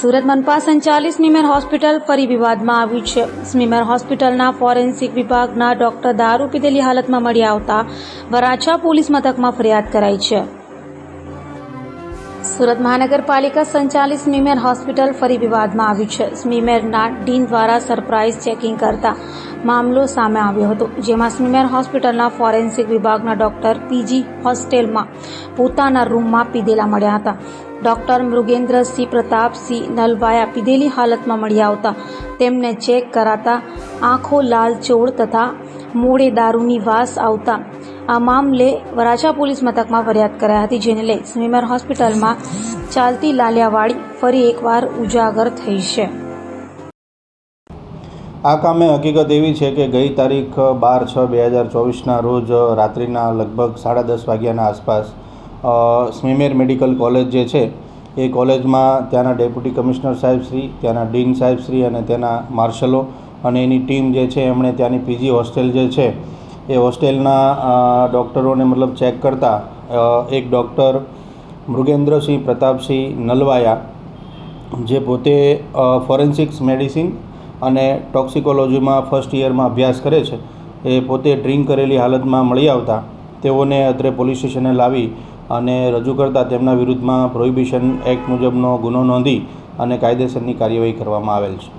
સુરત મનપા સંચાલિત સ્મીમેર હોસ્પિટલ ફરી વિવાદમાં આવી છે। સ્મીમેર હોસ્પિટલના ફોરેન્સિક વિભાગના ડોક્ટર દારૂ પીધેલી હાલતમાં મળી આવતા વરાછા પોલીસ મથકમાં ફરિયાદ કરાઈ છે। સુરત મહાનગરપાલિકા સંચાલિત સ્મીમેર હોસ્પિટલ ફરી વિવાદમાં આવી છે। સ્મીમેરના ડીન દ્વારા સરપ્રાઇઝ ચેકિંગ કરતા મામલો સામે આવ્યો હતો, જેમાં સ્મીમેર હોસ્પિટલના ફોરેન્સિક વિભાગના ડોક્ટર પીજી હોસ્ટેલમાં પોતાના રૂમમાં પીધેલા મળ્યા હતા। ડોક્ટર મૃગેન્દ્રસિંહ પ્રતાપસિંહ નલવાયા પીધેલી હાલતમાં મળી આવતા તેમને ચેક કરાતા આંખો લાલચોળ તથા મોઢે દારૂની વાસ આવતા આ મામલે વરાછા પોલીસ મથકમાં ફરિયાદ કરાઈ હતી, જેને લઈ સ્મીમેર હોસ્પિટલમાં ચાલતી લાલિયાવાડી ફરી એકવાર ઉજાગર થઈ છે। આ કામે હકીકત એવી છે કે ગઈ તારીખ 12/6/2024ના રોજ રાત્રિના લગભગ 10:30 વાગ્યાના આસપાસ સ્મીમેર મેડિકલ કોલેજ જે છે એ કોલેજમાં ત્યાંના ડેપ્યુટી કમિશનર સાહેબ શ્રી, ત્યાંના ડીન સાહેબ શ્રી અને તેના માર્શલો અને એની ટીમ જે છે એમણે ત્યાંની પીજી હોસ્ટેલ જે છે એ હોસ્ટેલના ડૉક્ટરોને ચેક કરતા એક ડૉક્ટર મૃગેન્દ્રસિંહ પ્રતાપસિંહ નલવાયા જે પોતે ફોરેન્સિક્સ મેડિસિન અને ટોક્સિકોલોજીમાં ફર્સ્ટ યરમાં અભ્યાસ કરે છે, એ પોતે ડ્રિંક કરેલી હાલતમાં મળી આવતા તેઓને અત્રે પોલીસ સ્ટેશને લાવી અને રજૂ કરતા તેમના વિરુદ્ધમાં પ્રોહિબિશન એક્ટ મુજબનો ગુનો નોંધી અને કાયદેસરની કાર્યવાહી કરવામાં આવેલ છે।